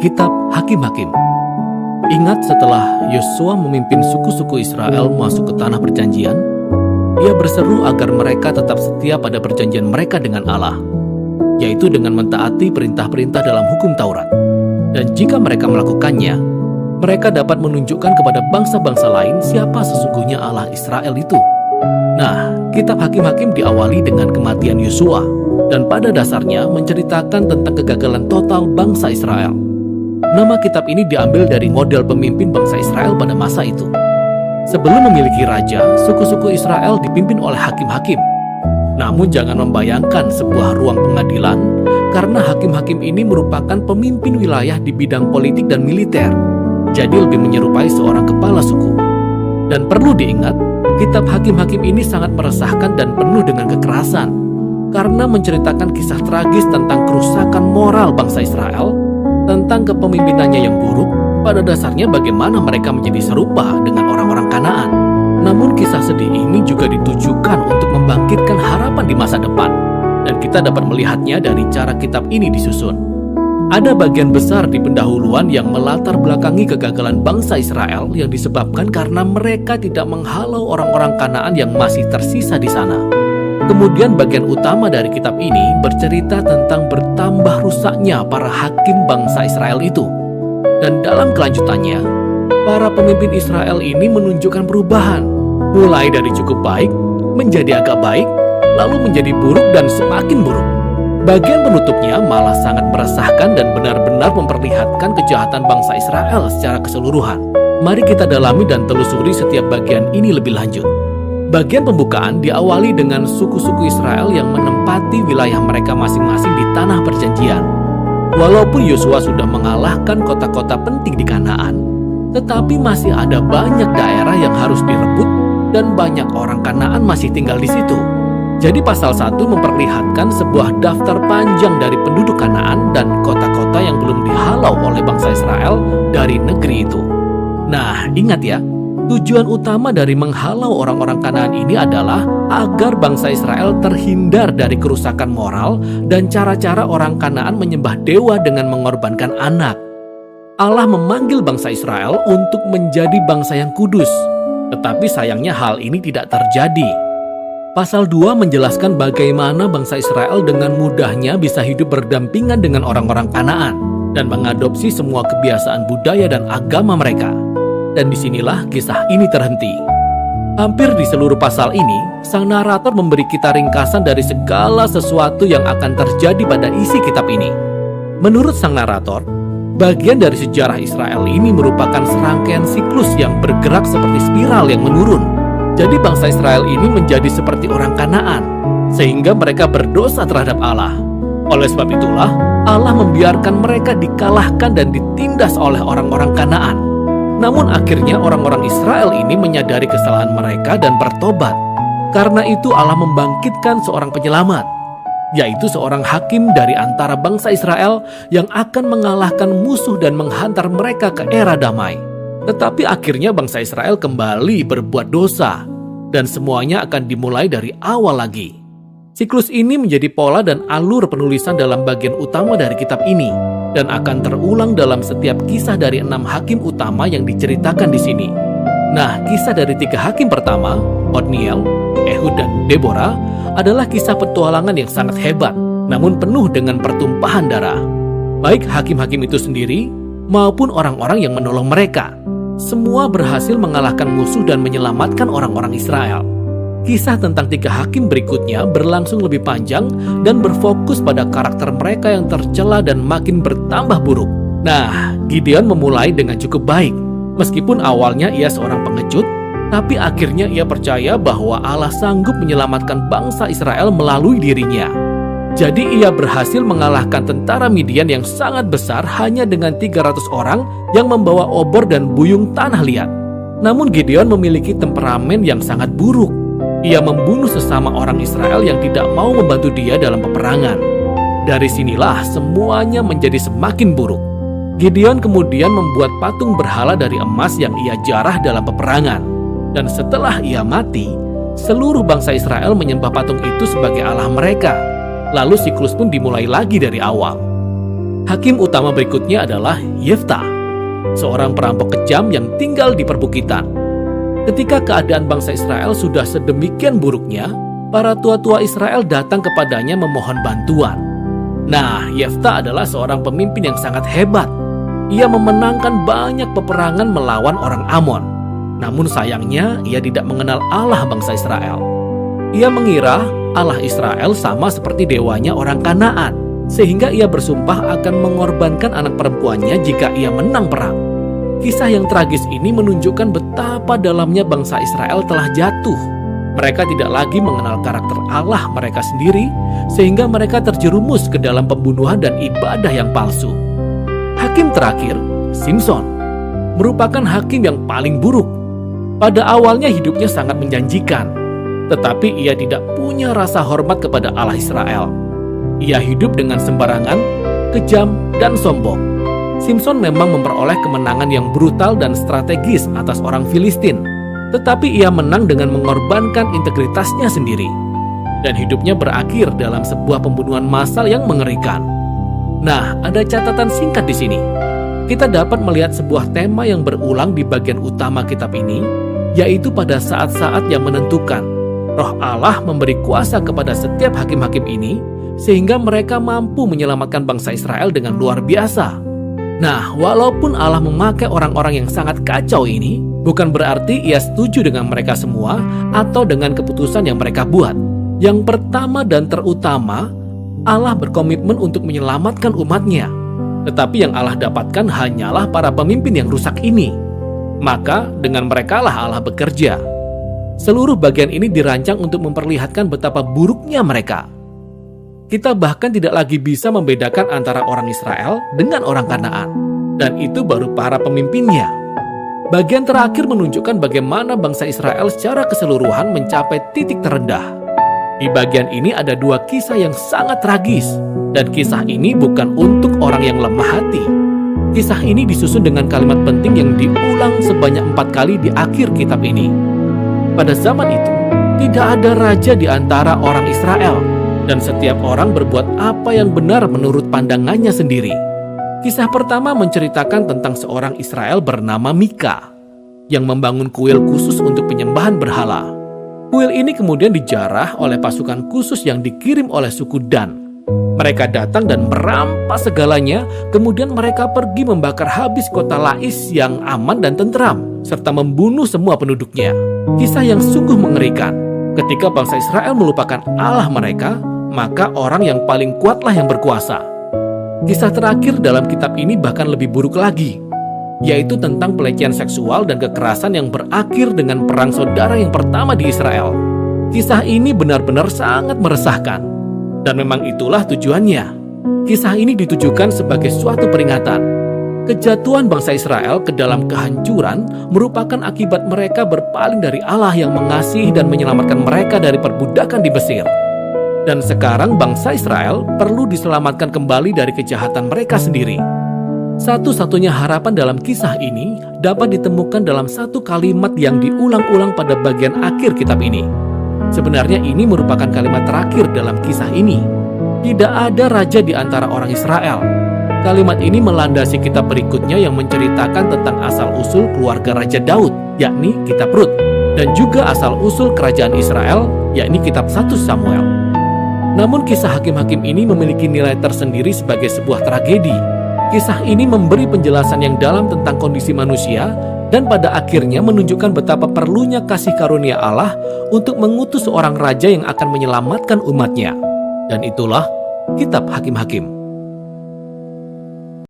Kitab Hakim-Hakim. Ingat, setelah Yosua memimpin suku-suku Israel masuk ke tanah perjanjian, ia berseru agar mereka tetap setia pada perjanjian mereka dengan Allah, yaitu dengan mentaati perintah-perintah dalam hukum Taurat. Dan jika mereka melakukannya, mereka dapat menunjukkan kepada bangsa-bangsa lain siapa sesungguhnya Allah Israel itu. Nah, kitab Hakim-Hakim diawali dengan kematian Yosua, dan pada dasarnya menceritakan tentang kegagalan total bangsa Israel. Nama kitab ini diambil dari model pemimpin bangsa Israel pada masa itu. Sebelum memiliki raja, suku-suku Israel dipimpin oleh hakim-hakim. Namun jangan membayangkan sebuah ruang pengadilan, karena hakim-hakim ini merupakan pemimpin wilayah di bidang politik dan militer. Jadi lebih menyerupai seorang kepala suku. Dan perlu diingat, kitab Hakim-Hakim ini sangat meresahkan dan penuh dengan kekerasan, karena menceritakan kisah tragis tentang kerusakan moral bangsa Israel, tentang kepemimpinannya yang buruk. Pada dasarnya bagaimana mereka menjadi serupa dengan orang-orang Kanaan. Namun kisah sedih ini juga ditujukan untuk membangkitkan harapan di masa depan, dan kita dapat melihatnya dari cara kitab ini disusun. Ada bagian besar di pendahuluan yang melatar belakangi kegagalan bangsa Israel yang disebabkan karena mereka tidak menghalau orang-orang Kanaan yang masih tersisa di sana. Kemudian bagian utama dari kitab ini bercerita tentang bertambah rusaknya para hakim bangsa Israel itu. Dan dalam kelanjutannya, para pemimpin Israel ini menunjukkan perubahan, mulai dari cukup baik menjadi agak baik, lalu menjadi buruk dan semakin buruk. Bagian penutupnya malah sangat meresahkan dan benar-benar memperlihatkan kejahatan bangsa Israel secara keseluruhan. Mari kita dalami dan telusuri setiap bagian ini lebih lanjut. Bagian pembukaan diawali dengan suku-suku Israel yang menempati wilayah mereka masing-masing di tanah perjanjian. Walaupun Yosua sudah mengalahkan kota-kota penting di Kanaan, tetapi masih ada banyak daerah yang harus direbut dan banyak orang Kanaan masih tinggal di situ. Jadi pasal 1 memperlihatkan sebuah daftar panjang dari penduduk Kanaan dan kota-kota yang belum dihalau oleh bangsa Israel dari negeri itu. Nah, ingat ya, tujuan utama dari menghalau orang-orang Kanaan ini adalah agar bangsa Israel terhindar dari kerusakan moral dan cara-cara orang Kanaan menyembah dewa dengan mengorbankan anak. Allah memanggil bangsa Israel untuk menjadi bangsa yang kudus, tetapi sayangnya hal ini tidak terjadi. Pasal 2 menjelaskan bagaimana bangsa Israel dengan mudahnya bisa hidup berdampingan dengan orang-orang Kanaan dan mengadopsi semua kebiasaan budaya dan agama mereka. Dan disinilah kisah ini terhenti. Hampir di seluruh pasal ini, sang narator memberi kita ringkasan dari segala sesuatu yang akan terjadi pada isi kitab ini. Menurut sang narator, bagian dari sejarah Israel ini merupakan serangkaian siklus yang bergerak seperti spiral yang menurun. Jadi bangsa Israel ini menjadi seperti orang Kanaan, sehingga mereka berdosa terhadap Allah. Oleh sebab itulah, Allah membiarkan mereka dikalahkan dan ditindas oleh orang-orang Kanaan. Namun akhirnya orang-orang Israel ini menyadari kesalahan mereka dan bertobat. Karena itu Allah membangkitkan seorang penyelamat, yaitu seorang hakim dari antara bangsa Israel yang akan mengalahkan musuh dan menghantar mereka ke era damai. Tetapi akhirnya bangsa Israel kembali berbuat dosa, dan semuanya akan dimulai dari awal lagi. Siklus ini menjadi pola dan alur penulisan dalam bagian utama dari kitab ini, dan akan terulang dalam setiap kisah dari 6 hakim utama yang diceritakan di sini. Nah, kisah dari 3 hakim pertama, Otniel, Ehud, dan Deborah, adalah kisah petualangan yang sangat hebat, namun penuh dengan pertumpahan darah. Baik hakim-hakim itu sendiri, maupun orang-orang yang menolong mereka. Semua berhasil mengalahkan musuh dan menyelamatkan orang-orang Israel. Kisah tentang 3 hakim berikutnya berlangsung lebih panjang dan berfokus pada karakter mereka yang tercela dan makin bertambah buruk. Nah, Gideon memulai dengan cukup baik. Meskipun awalnya ia seorang pengecut, tapi akhirnya ia percaya bahwa Allah sanggup menyelamatkan bangsa Israel melalui dirinya. Jadi ia berhasil mengalahkan tentara Midian yang sangat besar hanya dengan 300 orang yang membawa obor dan buyung tanah liat. Namun Gideon memiliki temperamen yang sangat buruk. Ia membunuh sesama orang Israel yang tidak mau membantu dia dalam peperangan. Dari sinilah semuanya menjadi semakin buruk. Gideon kemudian membuat patung berhala dari emas yang ia jarah dalam peperangan. Dan setelah ia mati, seluruh bangsa Israel menyembah patung itu sebagai Allah mereka. Lalu siklus pun dimulai lagi dari awal. Hakim utama berikutnya adalah Yefta, seorang perampok kejam yang tinggal di perbukitan. Ketika keadaan bangsa Israel sudah sedemikian buruknya, para tua-tua Israel datang kepadanya memohon bantuan. Nah, Yefta adalah seorang pemimpin yang sangat hebat. Ia memenangkan banyak peperangan melawan orang Amon. Namun sayangnya, ia tidak mengenal Allah bangsa Israel. Ia mengira Allah Israel sama seperti dewanya orang Kanaan, sehingga ia bersumpah akan mengorbankan anak perempuannya jika ia menang perang. Kisah yang tragis ini menunjukkan betapa dalamnya bangsa Israel telah jatuh. Mereka tidak lagi mengenal karakter Allah mereka sendiri, sehingga mereka terjerumus ke dalam pembunuhan dan ibadah yang palsu. Hakim terakhir, Simson, merupakan hakim yang paling buruk. Pada awalnya hidupnya sangat menjanjikan, tetapi ia tidak punya rasa hormat kepada Allah Israel. Ia hidup dengan sembarangan, kejam, dan sombong. Simson memang memperoleh kemenangan yang brutal dan strategis atas orang Filistin, tetapi ia menang dengan mengorbankan integritasnya sendiri. Dan hidupnya berakhir dalam sebuah pembunuhan massal yang mengerikan. Nah, ada catatan singkat di sini. Kita dapat melihat sebuah tema yang berulang di bagian utama kitab ini, yaitu pada saat-saat yang menentukan. Roh Allah memberi kuasa kepada setiap hakim-hakim ini, sehingga mereka mampu menyelamatkan bangsa Israel dengan luar biasa. Nah, walaupun Allah memakai orang-orang yang sangat kacau ini, bukan berarti ia setuju dengan mereka semua atau dengan keputusan yang mereka buat. Yang pertama dan terutama, Allah berkomitmen untuk menyelamatkan umatnya. Tetapi yang Allah dapatkan hanyalah para pemimpin yang rusak ini. Maka dengan merekalah Allah bekerja. Seluruh bagian ini dirancang untuk memperlihatkan betapa buruknya mereka. Kita bahkan tidak lagi bisa membedakan antara orang Israel dengan orang Kanaan. Dan itu baru para pemimpinnya. Bagian terakhir menunjukkan bagaimana bangsa Israel secara keseluruhan mencapai titik terendah. Di bagian ini ada dua kisah yang sangat tragis. Dan kisah ini bukan untuk orang yang lemah hati. Kisah ini disusun dengan kalimat penting yang diulang sebanyak 4 kali di akhir kitab ini. Pada zaman itu, tidak ada raja di antara orang Israel. Dan setiap orang berbuat apa yang benar menurut pandangannya sendiri. Kisah pertama menceritakan tentang seorang Israel bernama Mika yang membangun kuil khusus untuk penyembahan berhala. Kuil ini kemudian dijarah oleh pasukan khusus yang dikirim oleh suku Dan. Mereka datang dan merampas segalanya, kemudian mereka pergi membakar habis kota Lais yang aman dan tentram, serta membunuh semua penduduknya. Kisah yang sungguh mengerikan. Ketika bangsa Israel melupakan Allah mereka, maka orang yang paling kuatlah yang berkuasa. Kisah terakhir dalam kitab ini bahkan lebih buruk lagi, yaitu tentang pelecehan seksual dan kekerasan yang berakhir dengan perang saudara yang pertama di Israel. Kisah ini benar-benar sangat meresahkan, dan memang itulah tujuannya. Kisah ini ditujukan sebagai suatu peringatan. Kejatuhan bangsa Israel ke dalam kehancuran merupakan akibat mereka berpaling dari Allah yang mengasihi dan menyelamatkan mereka dari perbudakan di Mesir. Dan sekarang bangsa Israel perlu diselamatkan kembali dari kejahatan mereka sendiri. Satu-satunya harapan dalam kisah ini dapat ditemukan dalam satu kalimat yang diulang-ulang pada bagian akhir kitab ini. Sebenarnya ini merupakan kalimat terakhir dalam kisah ini. Tidak ada raja di antara orang Israel. Kalimat ini melandasi kitab berikutnya yang menceritakan tentang asal-usul keluarga Raja Daud, yakni kitab Rut, dan juga asal-usul kerajaan Israel, yakni kitab 1 Samuel. Namun kisah hakim-hakim ini memiliki nilai tersendiri sebagai sebuah tragedi. Kisah ini memberi penjelasan yang dalam tentang kondisi manusia dan pada akhirnya menunjukkan betapa perlunya kasih karunia Allah untuk mengutus seorang raja yang akan menyelamatkan umatnya. Dan itulah kitab Hakim-Hakim.